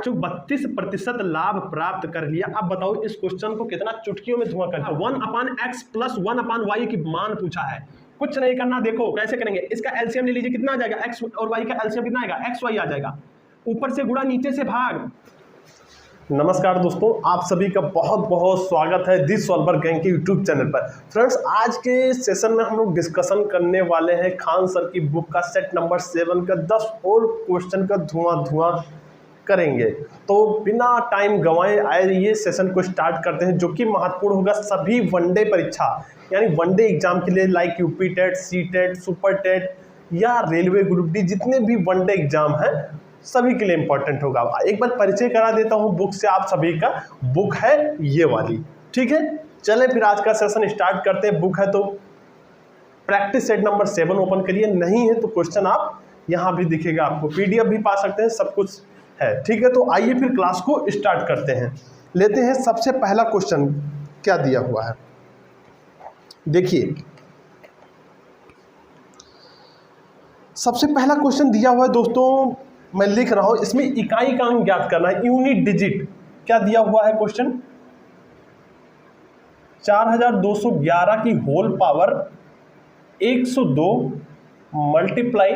बच्चों 32% लाभ प्राप्त कर लिया। अब बताओ इस क्वेश्चन को कितना चुटकियों में धुआं कर 1/x प्लस 1/y की मान पूछा है। कुछ नहीं करना, देखो कैसे करेंगे। इसका एलसीएम ले लीजिए, कितना आ जाएगा, x और y का एलसीएम कितना आएगा, xy आ जाएगा। ऊपर से गुणा नीचे से भाग। नमस्कार दोस्तों, आप सभी का बहुत बहुत स्वागत है दी सॉल्वर गैंग के यूट्यूब चैनल पर। फ्रेंड्स, आज के सेशन में हम लोग डिस्कशन करने वाले हैं खान सर की बुक का सेट नंबर 7 का 10 और क्वेश्चन का धुआं करेंगे। तो बिना टाइम गंवाए आइए सेशन को स्टार्ट करते हैं, जो कि महत्वपूर्ण होगा सभी वनडे परीक्षा यानी वनडे एग्जाम के लिए, like UP TET, C TET, super TET या रेलवे ग्रुप डी, जितने भी वनडे एग्जाम हैं सभी के लिए इंपॉर्टेंट होगा। एक बार परिचय करा देता हूं बुक से आप सभी का। बुक है ये वाली, ठीक है। चले फिर आज का सेशन स्टार्ट करते हैं। बुक है तो प्रैक्टिस सेट नंबर 7 ओपन करिए, नहीं है तो क्वेश्चन आप यहां भी दिखेगा, आपको पीडीएफ भी पा सकते हैं, सब कुछ है, ठीक है। तो आइए फिर क्लास को स्टार्ट करते हैं। लेते हैं सबसे पहला क्वेश्चन क्या दिया हुआ है, देखिए। सबसे पहला क्वेश्चन दिया हुआ है दोस्तों, मैं लिख रहा हूं, इसमें इकाई का अंक ज्ञात करना है, यूनिट डिजिट। क्या दिया हुआ है क्वेश्चन, 4211 की होल पावर 102 मल्टीप्लाई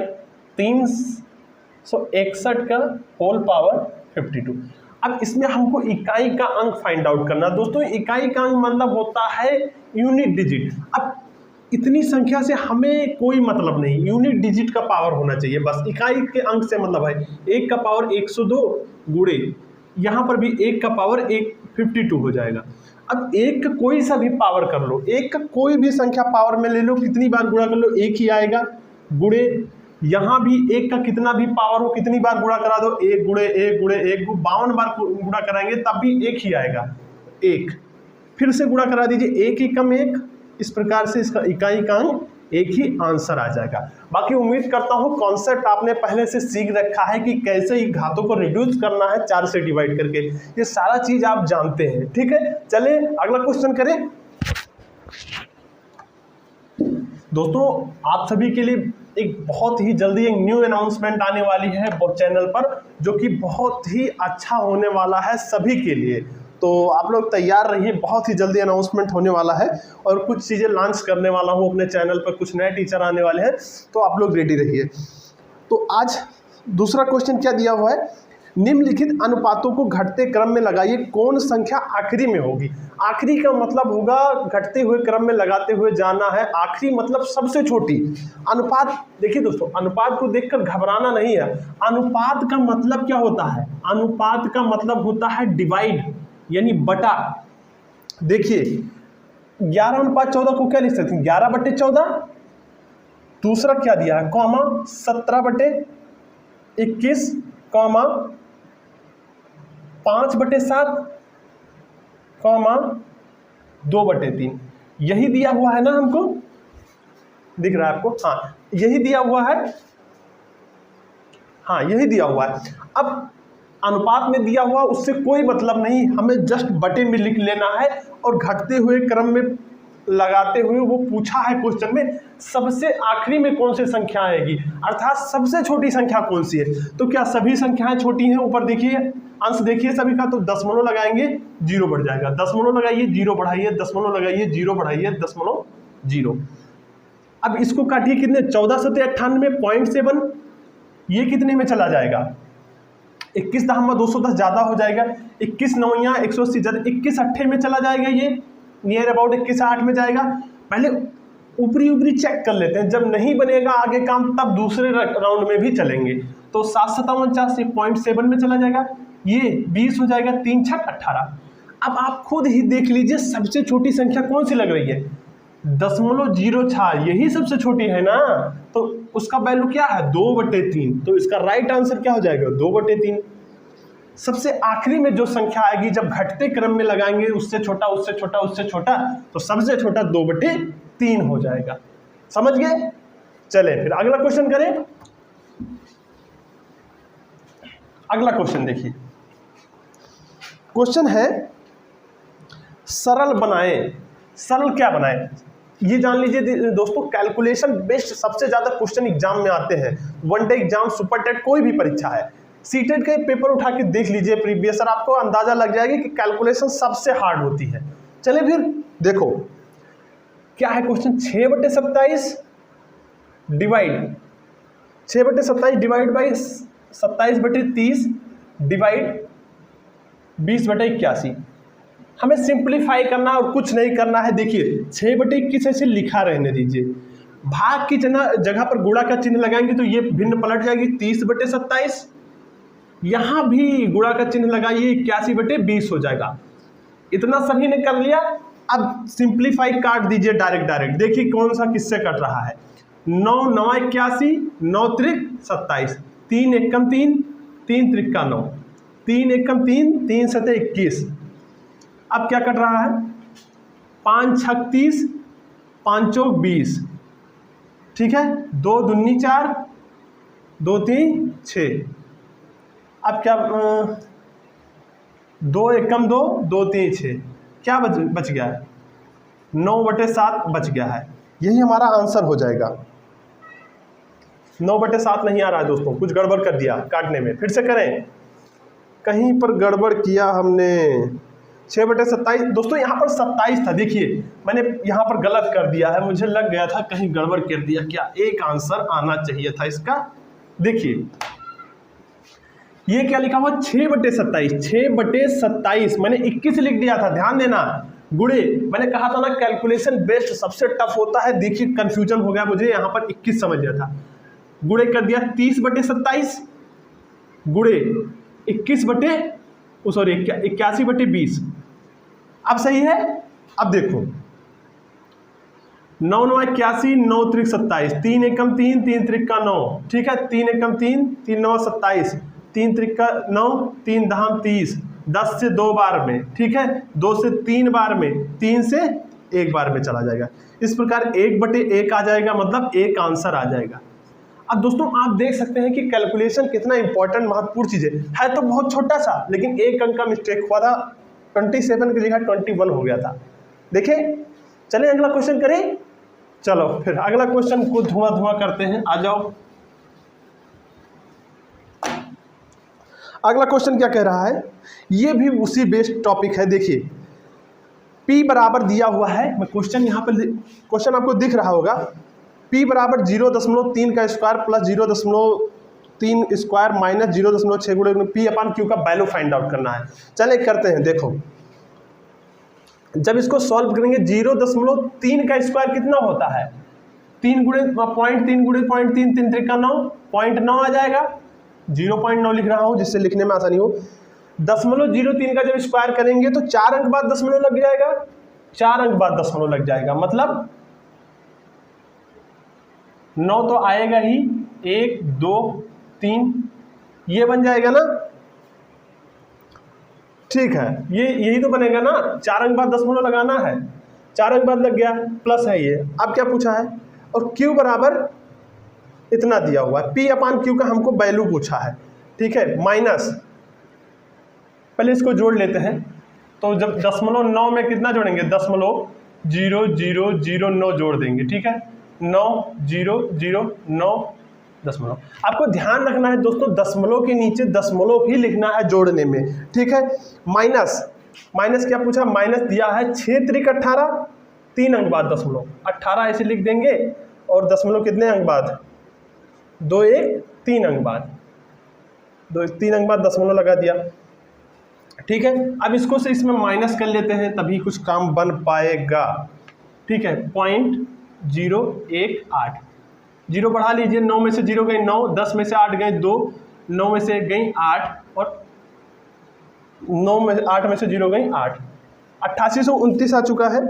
361 का होल पावर 52। अब इसमें हमको इकाई का अंक फाइंड आउट करना। दोस्तों इकाई का अंक मतलब होता है यूनिट डिजिट। अब इतनी संख्या से हमें कोई मतलब नहीं, यूनिट डिजिट का पावर होना चाहिए बस। इकाई के अंक से मतलब है 1 का पावर 102 गुणे यहाँ पर भी 1 का पावर 52 हो जाएगा। अब 1 का कोई सा भी पावर कर लो, 1 का कोई भी संख्या पावर में ले लो, कितनी बार गुणा कर लो 1 ही आएगा। गुणे यहाँ भी 1 का कितना भी पावर हो, कितनी बार गुणा करा दो, 1 गुणे 1 गुणे 1, 52 बार गुणा कराएंगे तब भी 1 ही आएगा। 1 फिर से गुणा करा दीजिए, 1 ही कम 1, इस प्रकार से इसका इकाई का अंक 1 ही आंसर आ जाएगा। बाकी उम्मीद करता हूं कॉन्सेप्ट आपने पहले से सीख रखा है कि कैसे ही घातों को रिड्यूस करना है 4 से डिवाइड करके, ये सारा चीज आप जानते हैं, ठीक है। चले अगला क्वेश्चन करें। दोस्तों आप सभी के लिए एक बहुत ही जल्दी एक न्यू अनाउंसमेंट आने वाली है चैनल पर, जो कि बहुत ही अच्छा होने वाला है सभी के लिए। तो आप लोग तैयार रहिए, बहुत ही जल्दी अनाउंसमेंट होने वाला है और कुछ चीज़ें लॉन्च करने वाला हूँ अपने चैनल पर, कुछ नए टीचर आने वाले हैं, तो आप लोग रेडी रहिए। तो आज दूसरा क्वेश्चन क्या दिया हुआ है, निम्नलिखित अनुपातों को घटते क्रम में लगाइए, कौन संख्या आखिरी में होगी। आखिरी का मतलब होगा घटते हुए क्रम में लगाते हुए जाना है, आखिरी मतलब सबसे छोटी। अनुपात देखिए दोस्तों, अनुपात को देखकर घबराना नहीं है। अनुपात का मतलब क्या होता है, अनुपात का मतलब होता है डिवाइड यानी बटा। देखिए 11:14 को क्या लिख सकते हैं, 11/14। दूसरा क्या दिया है, कॉमा 17/21, कॉमा 5/7, कॉमा 2/3। यही दिया हुआ है ना हमको, दिख रहा है आपको, हाँ यही दिया हुआ है, हाँ यही दिया हुआ है। अब अनुपात में दिया हुआ उससे कोई मतलब नहीं, हमें जस्ट बटे में लिख लेना है और घटते हुए क्रम में लगाते हुए वो पूछा है क्वेश्चन में सबसे आखिरी में कौन सी संख्या आएगी, अर्थात सबसे छोटी संख्या कौन सी है। तो क्या सभी संख्याएं छोटी हैं, ऊपर देखिए अंश देखिए सभी का, तो दशमलव लगाएंगे 0 बढ़ जाएगा, दशमलव लगाइए 0 बढ़ाइए, दशमलव लगाइए 0 बढ़ाइए, 0.0। अब इसको काटिए, कितने 1498.7, ये कितने में चला जाएगा, 21 दहम्मा 210 ज़्यादा हो जाएगा, 21 नौया 180 ज़्यादा, 21 अट्ठे में चला जाएगा, ये नियर अबाउट 21 8 में जाएगा। पहले ऊपरी ऊपरी चेक कर लेते हैं, जब नहीं बनेगा आगे काम तब दूसरे राउंड में भी चलेंगे। तो 757.7 में चला जाएगा, ये 20 हो जाएगा, 3 6 18। अब आप खुद ही देख लीजिए सबसे छोटी संख्या कौन सी लग रही है, 0.06, यही सबसे छोटी है ना, तो उसका वैल्यू क्या है 2/3। तो इसका राइट आंसर क्या हो जाएगा 2/3। सबसे आखिरी में जो संख्या आएगी जब घटते क्रम में लगाएंगे, उससे छोटा उससे छोटा उससे छोटा, तो सबसे छोटा 2/3 हो जाएगा। समझ गए। चले फिर अगला क्वेश्चन करें। अगला क्वेश्चन देखिए, क्वेश्चन है सरल बनाएं। सरल क्या बनाएं ये जान लीजिए दोस्तों। कैलकुलेशन बेस्ड सबसे ज्यादा क्वेश्चन एग्जाम में आते हैं, वनडे एग्जाम, सुपर टेट, कोई भी परीक्षा है, सीटेट का पेपर उठा के देख लीजिए प्रीवियस, और आपको अंदाजा लग जाएगा कि कैलकुलेशन सबसे हार्ड होती है। चलिए फिर देखो क्या है question. 6/27 divide 6/27 divide by 27/30 divide 20/81। हमें सिंप्लीफाई करना और कुछ नहीं करना है। देखिए 6/21 ऐसे लिखा रहने दीजिए, भाग की जगह पर गुणा का चिन्ह लगाएंगे तो ये भिन्न पलट जाएगी 30/27। यहाँ भी गुणा का चिन्ह लगाइए 81/20 हो जाएगा। इतना सभी ने कर लिया। अब सिंप्लीफाई काट दीजिए डायरेक्ट। देखिए कौन सा किससे कट रहा है। 9 9 81, 9 त्रिक 27, 3 एकम 3, 3 त्रिक 9, 3 एकम 3, 3 सते 21। अब क्या कट रहा है, 5 छक 30, 5 चौक 20, ठीक है, 2 दूनी 4, 2 3 6। अब क्या 2 एकम 2, 2 3 6, क्या बच गया है, 9/7 बच गया है। यही हमारा आंसर हो जाएगा। 9/7 नहीं आ रहा है दोस्तों, कुछ गड़बड़ कर दिया काटने में। फिर से करें, कहीं पर गड़बड़ किया हमने। 6/27 दोस्तों, यहाँ पर 27 था। देखिए मैंने यहाँ पर गलत कर दिया है, मुझे लग गया था कहीं गड़बड़ कर दिया क्या, एक आंसर आना चाहिए था इसका। देखिए ये क्या लिखा हुआ, 6/27, 6/27 मैंने 21 लिख दिया था, ध्यान देना। गुणे, मैंने कहा था ना कैलकुलेशन बेस्ड सबसे टफ होता है। देखिए कंफ्यूजन हो गया मुझे, यहाँ पर 21 समझ गया था, गुणे कर दिया 30/27 गुणे 81/20। अब सही है। अब देखो 9 9 81, 9 त्रिक 27, 3 एकम 3, 3 त्रिक का 9, ठीक है, 3 एकम 3, 3 9 27, 3 त्रिक का 9, 3 धाम 30, 10 से 2 बार में, ठीक है, 2 से 3 बार में, 3 से 1 बार में चला जाएगा। इस प्रकार 1/1 आ जाएगा, मतलब एक आंसर आ जाएगा। अब दोस्तों आप देख सकते हैं कि कैलकुलेशन कितना इंपॉर्टेंट महत्वपूर्ण चीज़ है तो बहुत छोटा सा, लेकिन एक अंक का मिस्टेक हुआ था, 27 की जगह 21 हो गया था। देखें, चलें अगला क्वेश्चन करें। चलो फिर अगला क्वेश्चन को धुआं करते हैं, आ जाओ। अगला क्वेश्चन क्या कह रहा है, ये भी उसी बेस्ड टॉपिक है। देखिए P बराबर दिया हुआ है, मैं क्वेश्चन यहाँ पर, क्वेश्चन आपको दिख रहा होगा, P बराबर 0.3 का स्क्वायर प्लस 0.3 स्क्वायर माइनस 0.6 गुणे P/Q का वैल्यू फाइंड आउट करना है। चले करते हैं। देखो जब इसको सॉल्व करेंगे 0.3 का स्क्वायर कितना होता है, 3 गुणे 0.3 गुणे 0.3, 3 त्रिक का 9, 0.9 आ जाएगा। 0.9 लिख रहा हूँ जिससे लिखने में आसानी हो। 0.03 का जब स्क्वायर करेंगे तो 4 अंक बाद दशमलव लग जाएगा, 4 अंक बाद दशमलव लग जाएगा, मतलब 9 तो आएगा ही, 1 2 3 ये बन जाएगा ना, ठीक है, ये यही तो बनेगा ना। 4 अंक बाद दशमलव लगाना है, 4 अंक बाद लग गया, प्लस है ये। अब क्या पूछा है, और Q बराबर इतना दिया हुआ है, P/Q का हमको वैल्यू पूछा है, ठीक है, माइनस, पहले इसको जोड़ लेते हैं। तो जब 0.9 में कितना जोड़ेंगे, 0.0009 जोड़ देंगे, ठीक है, 9.009 दशमलव। आपको ध्यान रखना है दोस्तों, दशमलव के नीचे दशमलव ही लिखना है जोड़ने में, ठीक है। माइनस क्या पूछा, माइनस दिया है 6 त्रिक 18, 3 अंक बाद दशमलव, 18 ऐसे लिख देंगे, और दशमलव कितने अंक बाद, 2 1 3 अंक बाद, 2 3 अंक बाद दशमलव लगा दिया, ठीक है। अब इसको से इसमें माइनस कर लेते हैं, तभी कुछ काम बन पाएगा, ठीक है। 0.018, 0 बढ़ा लीजिए, 9 में से 0 गई 9, 10 में से 8 गए 2, 9 में से 1 गई 8, और 9 में 8 में से 0 गई 8, 8829 आ चुका है।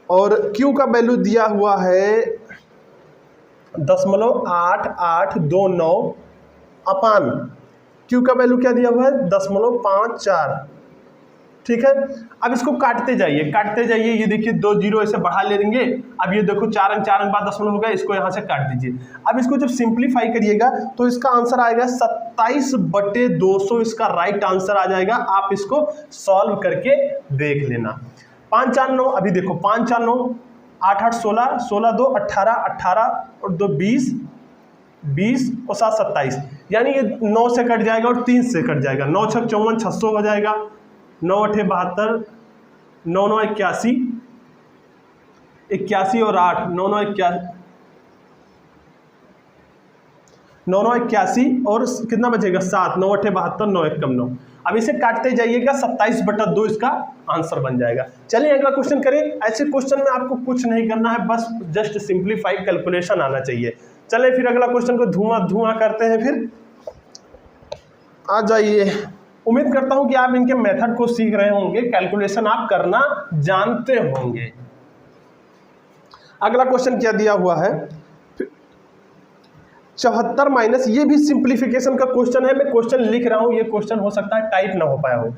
और Q का वैल्यू दिया हुआ है 0.8829 अपान, Q का वैल्यू क्या दिया हुआ है, 0.54, ठीक है। अब इसको काटते जाइए, ये देखिए 2 0 ऐसे बढ़ा ले देंगे। अब ये देखो 4 अंक बाद दशमलव होगा, इसको यहाँ से काट दीजिए। अब इसको जब सिंप्लीफाई करिएगा तो इसका आंसर आएगा 27/200, इसका राइट आंसर आ जाएगा। आप इसको सॉल्व करके देख लेना। 5 4 9, अभी देखो 5 4 9, 8 8 16, 16 2 18, 18 और 2 20, 20 और 7 27, यानी ये 9 से कट जाएगा और 3 से कट जाएगा। 9 छक 54, 600 हो जाएगा। 9 अठे 72, 9 9 81, 81 और 8, 9 9 81, 9 9 81 और कितना बचेगा 7, 9 अठे 72, 9 1 कम 9। अब इसे काटते जाइएगा, 27/2 इसका आंसर बन जाएगा। चलिए अगला क्वेश्चन करें। ऐसे क्वेश्चन में आपको कुछ नहीं करना है, बस जस्ट सिंप्लीफाइड कैलकुलेशन आना चाहिए। चलिए फिर अगला क्वेश्चन को धुआं करते हैं। फिर आ जाइए। उम्मीद करता हूं कि आप इनके मेथड को सीख रहे होंगे, कैलकुलेशन आप करना जानते होंगे। अगला क्वेश्चन क्या दिया हुआ है, 74 माइनस, ये भी सिंप्लीफिकेशन का क्वेश्चन है। मैं क्वेश्चन लिख रहा हूं, ये क्वेश्चन हो सकता है टाइप ना हो पाया हो।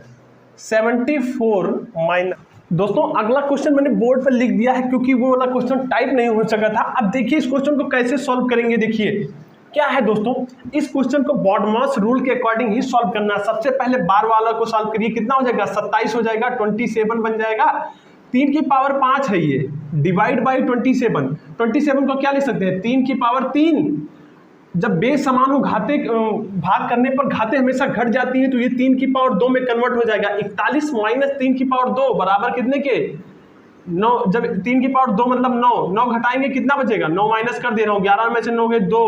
74 माइनस, दोस्तों अगला क्वेश्चन मैंने बोर्ड पर लिख दिया है क्योंकि वो वाला क्वेश्चन टाइप नहीं हो सका था। अब देखिए इस क्वेश्चन को कैसे सॉल्व करेंगे। देखिए क्या है दोस्तों, इस क्वेश्चन को बॉडमास रूल के अकॉर्डिंग ही सॉल्व करना है। सबसे पहले बार वाला को सॉल्व करिए, कितना हो जाएगा 27 हो जाएगा, 27 बन जाएगा। 3 की पावर 5 है ये, डिवाइड बाई 27। 27 को क्या लिख सकते हैं, 3 की पावर 3। जब बेस समान हो, घाते भाग करने पर घाते हमेशा घट जाती हैं, तो ये 3 की पावर 2 में कन्वर्ट हो जाएगा। 41 माइनस 3 की पावर 2 बराबर कितने के 9। जब 3 की पावर 2 मतलब 9, 9 घटाएंगे कितना बचेगा, 9 माइनस कर दे रहा हूँ, 11 में से 9 गए 2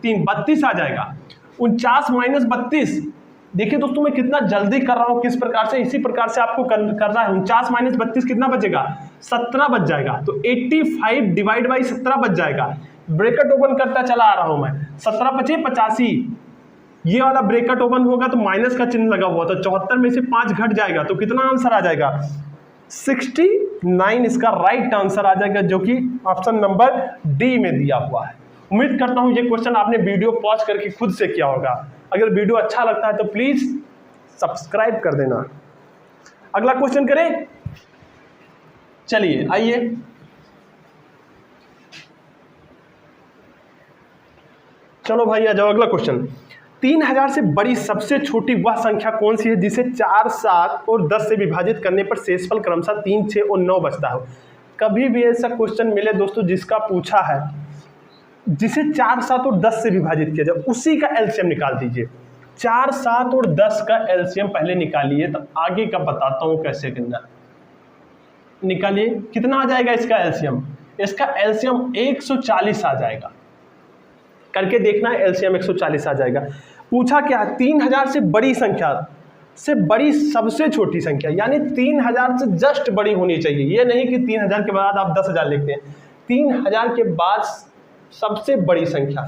3 32 आ जाएगा। 49 माइनस 32, देखिए दोस्तों मैं कितना जल्दी कर रहा हूँ, किस प्रकार से, इसी प्रकार से आपको करना है। 49 माइनस 32 कितना बचेगा, 17 बच जाएगा। तो 85 डिवाइड बाई 17 बच जाएगा। ब्रैकेट ओपन करता चला आ रहा हूं मैं, 17 बचे 85, ये वाला ब्रैकेट ओपन होगा तो माइनस का चिन्ह लगा हुआ, तो 74 में से 5 घट जाएगा, तो कितना आंसर आ जाएगा 69 इसका राइट आंसर आ जाएगा, जो कि ऑप्शन नंबर डी में दिया हुआ है। उम्मीद करता हूं ये क्वेश्चन आपने वीडियो पॉज करके खुद से किया होगा। अगर वीडियो अच्छा लगता है तो प्लीज सब्सक्राइब कर देना। अगला क्वेश्चन करें, चलिए आइए। चलो भाई आ जाओ, अगला क्वेश्चन। 3000 से बड़ी सबसे छोटी वह संख्या कौन सी है जिसे 4, 7 और 10 से विभाजित करने पर शेषफल क्रमशः 3, 6 और 9 बचता हो। कभी भी ऐसा क्वेश्चन मिले दोस्तों जिसका पूछा है जिसे 4, 7 और 10 से विभाजित किया जाए, उसी का एलसीएम निकाल दीजिए। 4, 7 और 10 का एलसीएम पहले निकालिए, तब आगे का बताता हूं कैसे करना। निकालिए, कितना आ जाएगा इसका एलसीएम, इसका एलसीएम 140 आ जाएगा। करके देखना है, एलसीएम 140 आ जाएगा। पूछा क्या, 3000 से बड़ी संख्या से बड़ी सबसे छोटी संख्या, यानी 3000 से जस्ट बड़ी होनी चाहिए। ये नहीं कि 3000 के बाद आप 10,000 लिखते हैं, 3000 के बाद सबसे बड़ी संख्या,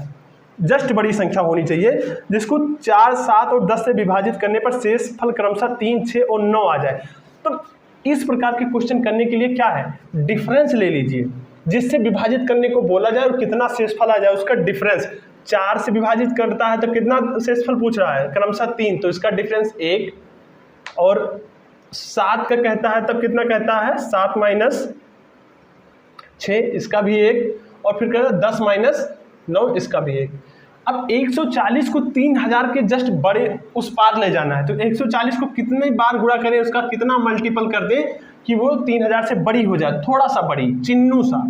जस्ट बड़ी संख्या होनी चाहिए, जिसको 4, 7 और 10 से विभाजित करने पर शेषफल क्रमशः 3, 6 और 9 आ जाए। तो इस प्रकार के क्वेश्चन करने के लिए क्या है, डिफरेंस ले लीजिए, जिससे विभाजित करने को बोला जाए और कितना शेषफल आ जाए उसका डिफरेंस। 4 से विभाजित करता है तो कितना शेषफल पूछ रहा है, क्रमशः 3, तो इसका डिफरेंस 1, और 7 का कहता है तब कितना कहता है 7 माइनस 6, इसका भी 1, और फिर कहता है 10 माइनस 9, इसका भी 1। अब 140 को 3000 के जस्ट बड़े उस पार ले जाना है, तो 140 को कितने बार गुणा करें, उसका कितना मल्टीपल कर दें कि वो 3000 से बड़ी हो जाए, थोड़ा सा बड़ी, चिन्नू सा।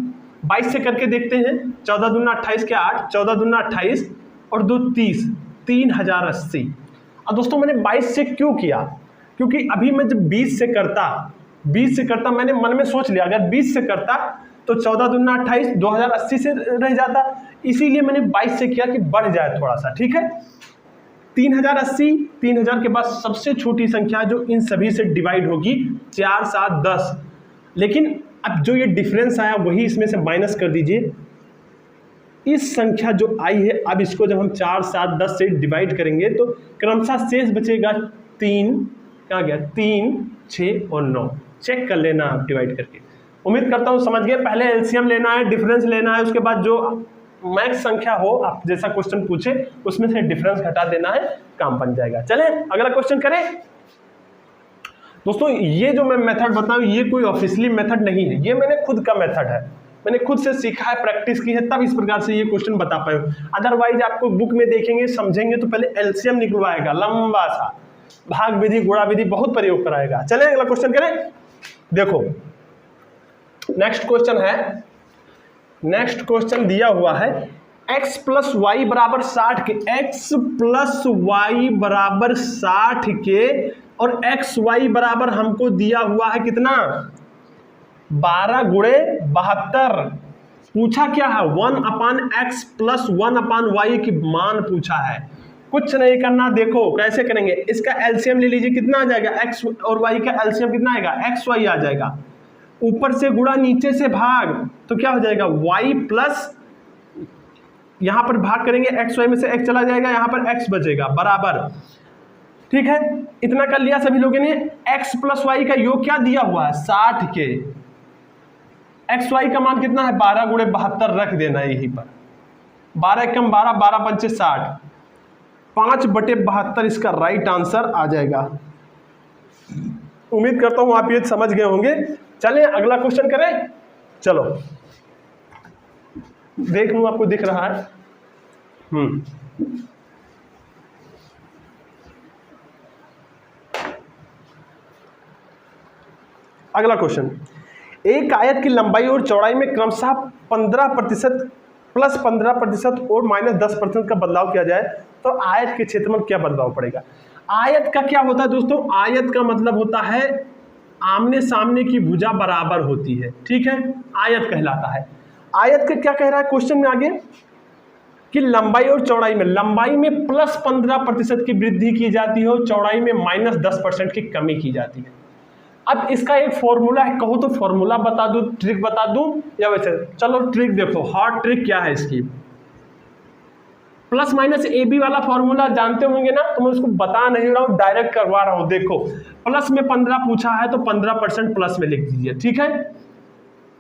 22 से करके देखते हैं, 14 दूना 28 के 8, 14 दूना 28 और 2 30, 3080। अब दोस्तों मैंने 22 से क्यों किया, क्योंकि अभी मैं जब 20 से करता मैंने मन में सोच लिया अगर 20 से करता तो 14 दूना 28, 2080 से रह जाता, इसीलिए मैंने 22 से किया कि बढ़ जाए थोड़ा सा, ठीक है। 3080, 3000 के बाद सबसे छोटी संख्या जो इन सभी से डिवाइड होगी 4, 7, 10, लेकिन अब जो ये डिफरेंस आया वही इसमें से माइनस कर दीजिए। इस संख्या जो आई है, अब इसको जब हम 4, 7, 10 से डिवाइड करेंगे तो क्रमशः शेष बचेगा 3, क्या गया 3, 6 और 9। चेक कर लेना आप डिवाइड करके। उम्मीद करता हूँ समझ गए। पहले एलसीएम लेना है, डिफरेंस लेना है, उसके बाद जो मैक्स संख्या हो आप जैसा क्वेश्चन पूछे उसमें से डिफरेंस घटा देना है, काम बन जाएगा। चलें अगला क्वेश्चन करें। दोस्तों ये जो मैं मेथड बताऊं ये कोई ऑफिशियली मेथड नहीं है, ये मैंने खुद का मेथड है, मैंने खुद से सीखा है, प्रैक्टिस की है, तब इस प्रकार से ये क्वेश्चन बता पाए। अदरवाइज आपको बुक में देखेंगे समझेंगे तो पहले एलसीएम निकलवाएगा लंबा सा, भाग विधि गुणा विधि बहुत प्रयोग कराएगा। चलें अगला क्वेश्चन करें। देखो नेक्स्ट क्वेश्चन है, नेक्स्ट क्वेश्चन दिया हुआ है x प्लस वाई बराबर 60 के, x प्लस वाई बराबर 60 के, और एक्स वाई बराबर हमको दिया हुआ है कितना, 12 गुणे 72। पूछा क्या है, 1/x प्लस 1/y की मान पूछा है। कुछ नहीं करना, देखो कैसे करेंगे, इसका एलसीएम ले लीजिए, कितना आ जाएगा, x और y का एलसीएम कितना आएगा, xy आ जाएगा, ऊपर से गुणा नीचे से भाग, तो क्या हो जाएगा y प्लस, यहां पर भाग करेंगे xy में से x चला जाएगा, यहां पर x बचेगा बराबर, ठीक है। इतना कर लिया सभी लोगों ने। x प्लस वाई का योग क्या दिया हुआ है, 60 के, एक्स वाई का मान कितना है, 12 गुणे 72 रख देना यहीं पर, 12 एकम 12, 12 पंचे 60, 5/72 इसका राइट आंसर आ जाएगा। उम्मीद करता हूं आप ये समझ गए होंगे। चलें अगला क्वेश्चन करें, चलो देख लूं आपको दिख रहा है। अगला क्वेश्चन, एक आयत की लंबाई और चौड़ाई में क्रमशः 15% प्लस 15% और -10% का बदलाव किया जाए तो आयत के क्षेत्र में क्या बदलाव पड़ेगा। आयत का क्या होता है दोस्तों, आयत का मतलब होता है आमने सामने की भुजा बराबर होती है, ठीक है, आयत कहलाता है। आयत का क्या कह रहा है क्वेश्चन में आगे, कि लंबाई और चौड़ाई में, लंबाई में प्लस 15% की वृद्धि की जाती है और चौड़ाई में -10% की कमी की जाती है। अब इसका एक फॉर्मूला है, कहो तो फॉर्मूला बता दूं, ट्रिक बता दूं, या वैसे, चलो ट्रिक देखो, हॉट ट्रिक क्या है इसकी, प्लस माइनस ए बी वाला फॉर्मूला जानते होंगे ना, तो मैं उसको बता नहीं रहा हूं, डायरेक्ट करवा रहा हूं। देखो प्लस में 15 पूछा है तो 15% प्लस में लिख दीजिए, ठीक है।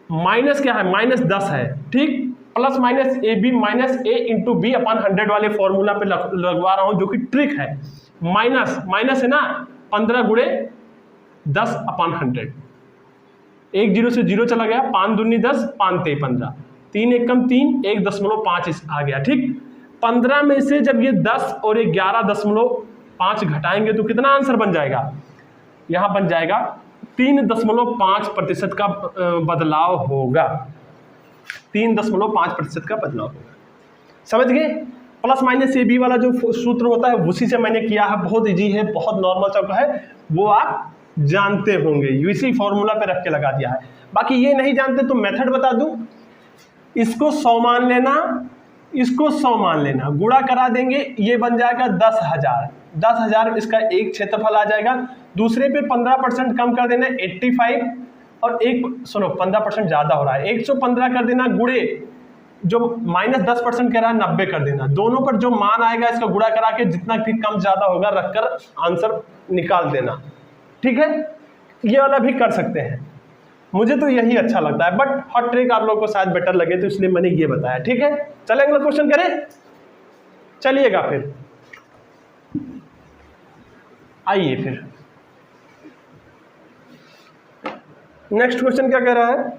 माइनस क्या है, -10 है, ठीक, plus minus A B minus A into B अपन 100 वाले फॉर्मूला पे लगवा रहा हूं, जो कि ट्रिक है। माइनस माइनस है ना, 15 गुणे 10/100, 1 0 से 0 चला गया, 5 दूनी 10, 5 3 15, 3 एकम 3, 1.5 आ गया, ठीक। 15 में से जब ये 10 और 11.5 घटाएंगे तो कितना आंसर बन जाएगा, यहां बन जाएगा 3.5% का बदलाव होगा, 3.5% का बदलाव होगा। समझ गए, प्लस माइनस ए बी वाला जो सूत्र होता है उसी से मैंने किया है, बहुत इजी है, बहुत नॉर्मल चौक है, वो आप जानते होंगे, इसी फॉर्मूला पे रख के लगा दिया है। बाकी ये नहीं जानते तो मेथड बता दूं, इसको 100 मान लेना, इसको 100 मान लेना, गुणा करा देंगे, ये बन जाएगा 10,000, 10,000 इसका एक क्षेत्रफल आ जाएगा। दूसरे पे 15% कम कर देना, 85, और एक सुनो 15% ज्यादा हो रहा है, 115 कर देना, गुणे जो -10% कह रहा है 90 कर देना, दोनों पर जो मान आएगा इसका गुणा करा के जितना भी कम ज्यादा होगा रखकर आंसर निकाल देना, ठीक है। ये वाला भी कर सकते हैं, मुझे तो यही अच्छा लगता है, बट हॉट ट्रिक आप लोगों को शायद बेटर लगे तो इसलिए मैंने ये बताया, ठीक है। चलें अगला क्वेश्चन करें, चलिएगा फिर, आइए फिर नेक्स्ट क्वेश्चन क्या कह रहा है,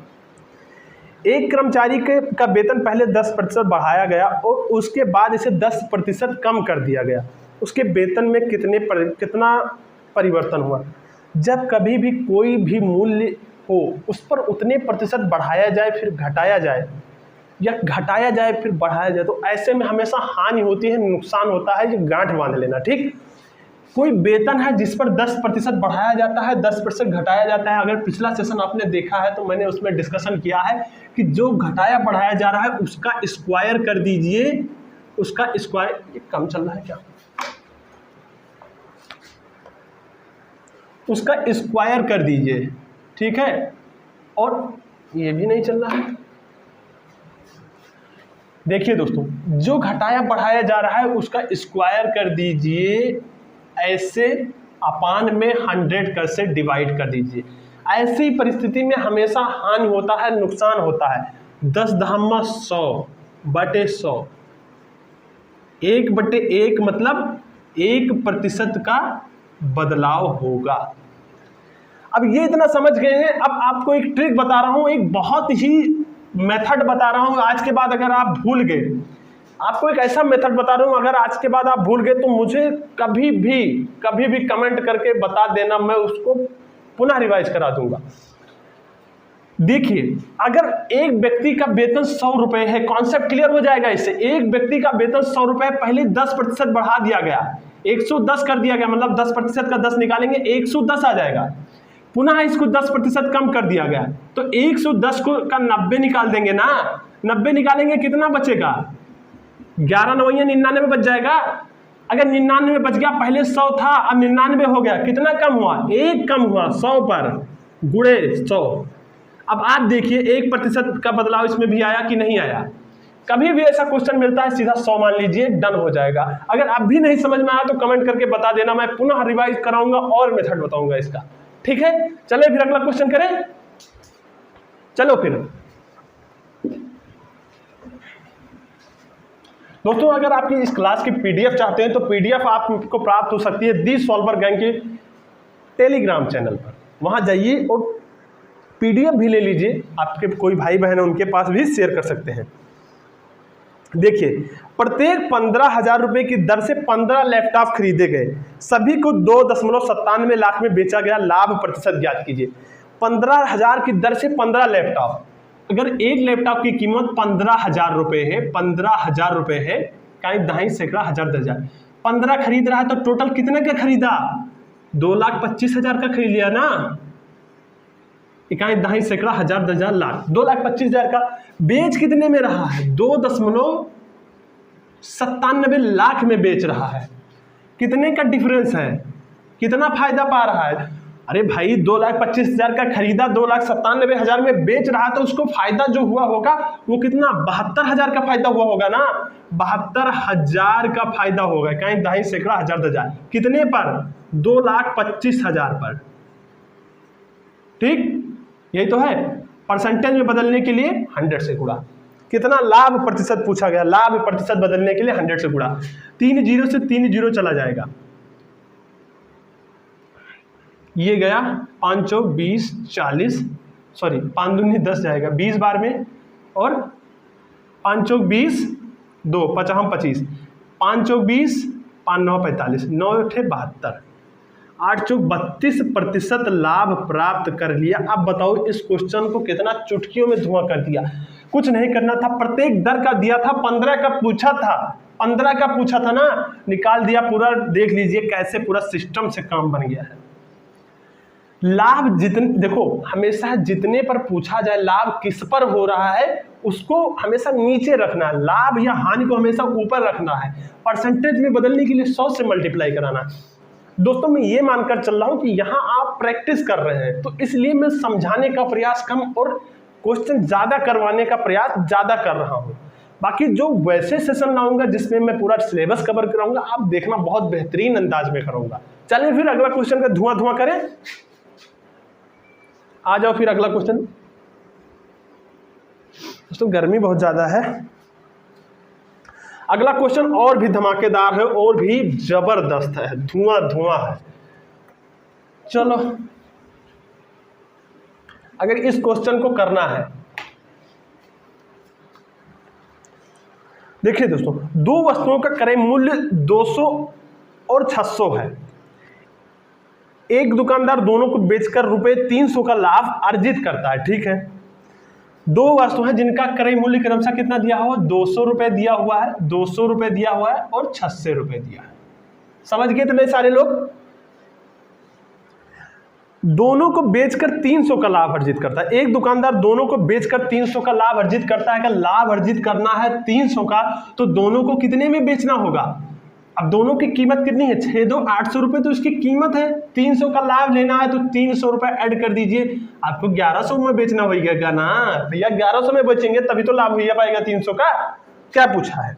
एक कर्मचारी का वेतन पहले 10% बढ़ाया गया और उसके बाद इसे 10% कम कर दिया गया, उसके वेतन में कितना परिवर्तन हुआ। जब कभी भी कोई भी मूल्य हो उस पर उतने प्रतिशत बढ़ाया जाए फिर घटाया जाए, या घटाया जाए फिर बढ़ाया जाए, तो ऐसे में हमेशा हानि होती है, नुकसान होता है, ये गांठ बांध लेना, ठीक। कोई वेतन है जिस पर 10% बढ़ाया जाता है, 10% घटाया जाता है। अगर पिछला सेशन आपने देखा है तो मैंने उसमें डिस्कशन किया है कि जो घटाया बढ़ाया जा रहा है उसका स्क्वायर कर दीजिए, उसका स्क्वायर, ये कम चल रहा है क्या, उसका स्क्वायर कर दीजिए, ठीक है। और ये भी नहीं चल रहा है, देखिए दोस्तों, जो घटाया बढ़ाया जा रहा है उसका स्क्वायर कर दीजिए, ऐसे अपान में 100 कर से डिवाइड कर दीजिए। ऐसी परिस्थिति में हमेशा हानि होता है, नुकसान होता है। 10/100/100, 1/1 मतलब 1% का बदलाव होगा। अब ये इतना समझ गए हैं, अब आपको एक ट्रिक बता रहा हूं, एक बहुत ही मेथड बता रहा हूं। आज के बाद अगर आप भूल गए, आपको एक ऐसा मेथड बता रहा हूं, अगर आज के बाद आप भूल गए तो मुझे कभी भी कमेंट करके बता देना, मैं उसको पुनः रिवाइज करा दूंगा। देखिए अगर एक व्यक्ति का वेतन 100 रुपए है, कॉन्सेप्ट क्लियर हो जाएगा इससे। एक व्यक्ति का वेतन 100 रुपए, पहले 10% बढ़ा दिया गया, 110 कर दिया गया, मतलब 10% का 10 निकालेंगे 110 आ जाएगा। पुनः इसको 10% कम कर दिया गया, तो 110 को का 90 निकाल देंगे ना, 90 निकालेंगे कितना बचेगा, 11 9 99 बच जाएगा। अगर 99 बच गया, पहले 100 था अब 99 हो गया, कितना कम हुआ, 1 कम हुआ 100 पर गुणे 100। अब आप देखिए 1% का बदलाव इसमें भी आया कि नहीं आया। कभी भी ऐसा क्वेश्चन मिलता है सीधा 100 मान लीजिए, डन हो जाएगा। अगर अब भी नहीं समझ में आया तो कमेंट करके बता देना, मैं पुनः रिवाइज कराऊंगा और मेथड बताऊंगा इसका, ठीक है। चलिए फिर अगला क्वेश्चन करें। चलो फिर दोस्तों, अगर आपकी इस क्लास की पीडीएफ चाहते हैं तो पीडीएफ आपको प्राप्त हो सकती है दी सॉल्वर गैंग के टेलीग्राम चैनल पर। वहां जाइए और पीडीएफ भी ले लीजिए, आपके कोई भाई बहन है उनके पास भी शेयर कर सकते हैं। देखिए, प्रत्येक 15,000 रुपए की दर से 15 लैपटॉप खरीदे गए, सभी को 2.97 लाख में बेचा गया, लाभ प्रतिशत ज्ञात कीजिए। 15,000 की दर से 15 लैपटॉप, अगर एक लैपटॉप की कीमत 15,000 रुपए है, 15,000 रुपए है, कहीं दहाई सैकड़ा हजार दर्जन, 15 खरीद रहा है तो टोटल कितने का खरीदा, 2,25,000 का खरीद लिया ना, इकाई दहाई सैकड़ा हजार दर्जन लाख, 2,25,000 का। बेच कितने में रहा है, 2.97 लाख में बेच रहा है। कितने का डिफरेंस है, कितना फायदा पा रहा है। अरे भाई 2,25,000 का खरीदा, 2,97,000 में बेच रहा तो उसको फायदा जो हुआ होगा वो कितना, 72,000 का फायदा हुआ होगा ना, 72,000 का फायदा होगा, कहीं दहाई सैकड़ा हजार दर्जन, कितने पर, 2,25,000 पर। ठीक, यही तो है। परसेंटेज में बदलने के लिए 100 से गुणा। कितना लाभ प्रतिशत पूछा गया, लाभ प्रतिशत बदलने के लिए 100 से गुणा। 3 जीरो से 3 जीरो चला जाएगा, ये गया 5 चौक 20 40, सॉरी 5 दूनी 10 जाएगा 20 बार में, और 5 चौक 20 2 50 25, 5 चौक 20 5 9 45, 9 8 72, 8 चौक 32% लाभ प्राप्त कर लिया। अब बताओ इस क्वेश्चन को कितना चुटकियों में धुआं कर दिया। कुछ नहीं करना था, प्रत्येक दर का दिया था, 15 का पूछा था, 15 का पूछा था ना, निकाल दिया पूरा। देख लीजिए कैसे पूरा सिस्टम से काम बन गया है। लाभ जितने, देखो हमेशा जितने पर पूछा जाए लाभ किस पर हो रहा है उसको हमेशा नीचे रखना है, लाभ या हानि को हमेशा ऊपर रखना है। परसेंटेज में बदलने के लिए 100 से मल्टीप्लाई कराना। दोस्तों मैं ये मानकर चल रहा हूं कि यहाँ आप प्रैक्टिस कर रहे हैं, तो इसलिए मैं समझाने का प्रयास कम और क्वेश्चन ज्यादा करवाने का प्रयास ज्यादा कर रहा हूं। बाकी जो वैसे सेशन लाऊंगा जिसमें मैं पूरा सिलेबस कवर कराऊंगा, आप देखना बहुत बेहतरीन अंदाज में करूंगा। चलिए फिर अगला क्वेश्चन का धुआं धुआं करें, आ जाओ फिर अगला क्वेश्चन। दोस्तों गर्मी बहुत ज्यादा है। अगला क्वेश्चन और भी धमाकेदार है और भी जबरदस्त है, धुआं धुआं है। चलो अगर इस क्वेश्चन को करना है, देखिए दोस्तों, दो वस्तुओं का क्रय मूल्य 200 और 600 है। एक दुकानदार दोनों को बेचकर रुपए 300 का लाभ अर्जित करता है, ठीक है। दो वस्तु हैं जिनका क्रय मूल्य क्रमशः कितना दिया हुआ, 200 रुपए दिया हुआ है, 200 रुपए दिया हुआ है और 600 रुपए दिया है। समझ गए तो नहीं सारे लोग। दोनों को बेचकर 300 का लाभ अर्जित करता है। एक दुकानदार दोनों को बेचकर 300 का लाभ अर्जित करता है। अगर लाभ अर्जित करना है 300 का तो दोनों को कितने में बेचना होगा। अब दोनों की कीमत कितनी है, 6 2 800 रुपए तो इसकी कीमत है। 300 का लाभ लेना है तो 300 रुपए ऐड कर दीजिए, आपको 1100 में बेचना होगा ना भैया। 1100 में बेचेंगे तभी तो लाभ हो पाएगा 300 का। क्या पूछा है,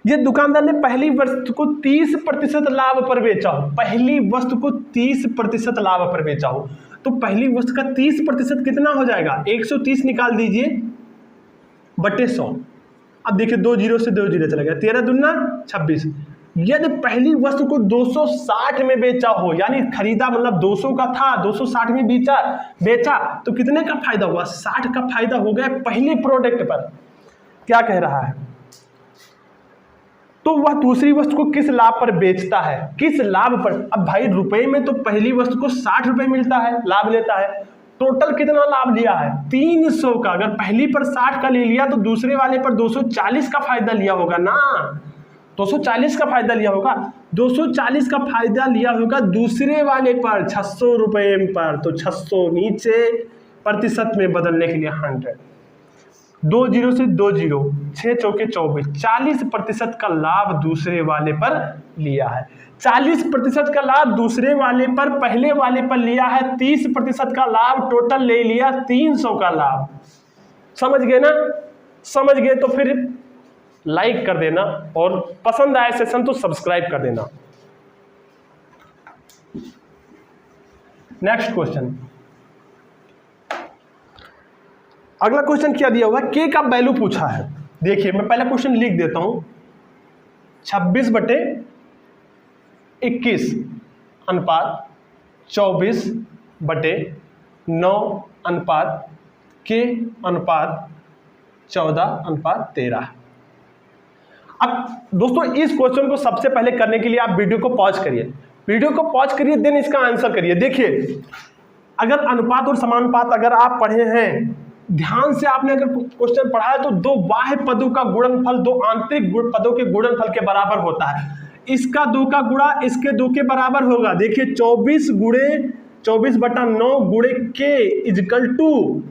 ये दुकानदार ने पहली वस्तु को 30% लाभ पर बेचा हो। पहली वस्तु को 30% लाभ पर बेचा हो तो पहली वस्तु का 30% कितना हो जाएगा, 130 निकाल दीजिए बटे 100। अब देखिए 2 जीरो से 2 जीरो चला गया, 13 दूना 26। यदि पहली वस्तु को 260 में बेचा हो, यानी खरीदा मतलब 200 का था 260 में बेचा तो कितने का फायदा हुआ, 60 का फायदा हो गया पहले प्रोडक्ट पर। क्या कह रहा है, तो वह दूसरी वस्तु को किस लाभ पर बेचता है, किस लाभ पर। अब भाई रुपए में तो पहली वस्तु को 60 रुपए मिलता है, लाभ लेता है, टोटल कितना लाभ लिया है 300 का। अगर पहली पर 60 का ले लिया तो दूसरे वाले पर 240 का फायदा लिया होगा ना, 240 का फायदा लिया होगा, 240 का फायदा लिया होगा दूसरे वाले पर 600 रुपये पर। तो 600 नीचे प्रतिशत में बदलने के लिए 100, 2 जीरो से 2 जीरो, 6 चौके 24, 40% का लाभ दूसरे वाले पर लिया है। 40% का लाभ दूसरे वाले पर, पहले वाले पर लिया है 30% का लाभ, टोटल ले लिया 300 का लाभ। समझ गए ना? समझ गए तो फिर लाइक कर देना, और पसंद आए सेशन तो सब्सक्राइब कर देना। नेक्स्ट क्वेश्चन, अगला क्वेश्चन क्या दिया हुआ है, के का वैल्यू पूछा है। देखिए मैं पहला क्वेश्चन लिख देता हूं, 26/21 अनुपात 24/9 अनुपात के अनुपात 14/13। अब दोस्तों इस क्वेश्चन को सबसे पहले करने के लिए आप वीडियो को पॉज करिए, देन इसका आंसर करिए। देखिए अगर अनुपात और समानुपात अगर आप पढ़े हैं, ध्यान से आपने अगर क्वेश्चन पढ़ा है, तो दो बाह्य पदों का गुणनफल दो आंतरिक पदों के गुणनफल के बराबर होता है। इसका 2 का गुणा इसके 2 के बराबर होगा। देखिए 24/9 गुणे के इजकल टू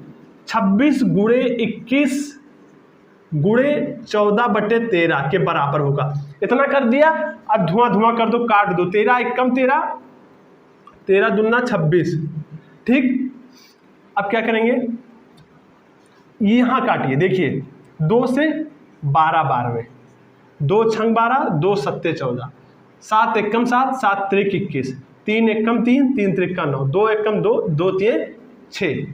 26/21 गुणे 14/13 के बराबर होगा। इतना कर दिया, अब धुआं कर दो, काट दो, 13 एकम 13, 13 दूना 26। ठीक, अब क्या करेंगे, यहां काटिए। देखिए 2 से 12 12वें, 2 छंग 12, 2 सत्ते 14, 7 एकम 7, 7 त्रिक 21, 3 एकम 3, 3 त्रिक 9, 2 एकम 2, 2 तिये 6,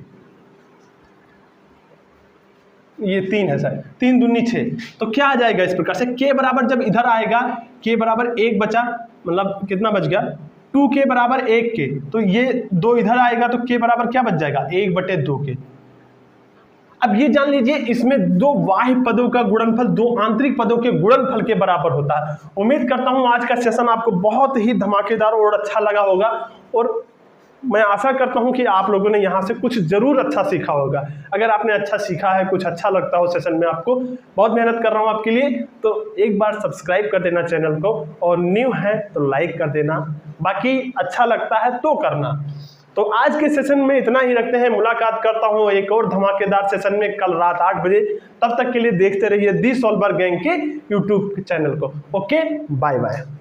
ये 3 है सर, 3 दूनी 6। तो क्या आ जाएगा इस प्रकार से, के बराबर जब इधर आएगा, के बराबर 1 बचा, मतलब कितना बच गया 2 के बराबर 1 के, तो ये 2 इधर आएगा तो के बराबर क्या बच जाएगा 1/2 के। अब ये जान लीजिए इसमें दो बाह्य पदों का गुणनफल दो आंतरिक पदों के गुणनफल के बराबर होता है। उम्मीद करता हूं आज का सेशन आपको बहुत ही धमाकेदार और अच्छा लगा होगा, और मैं आशा करता हूं कि आप लोगों ने यहां से कुछ जरूर अच्छा सीखा होगा। अगर आपने अच्छा सीखा है, कुछ अच्छा लगता हो सेशन में आपको, बहुत मेहनत कर रहा हूं आपके लिए, तो एक बार सब्सक्राइब कर देना चैनल को, और न्यू है तो लाइक कर देना, बाकी अच्छा लगता है तो करना। तो आज के सेशन में इतना ही रखते हैं, मुलाकात करता हूं एक और धमाकेदार सेशन में कल रात 8 बजे। तब तक के लिए देखते रहिए दी सॉल्वर गैंग के यूट्यूब चैनल को। Okay, bye bye.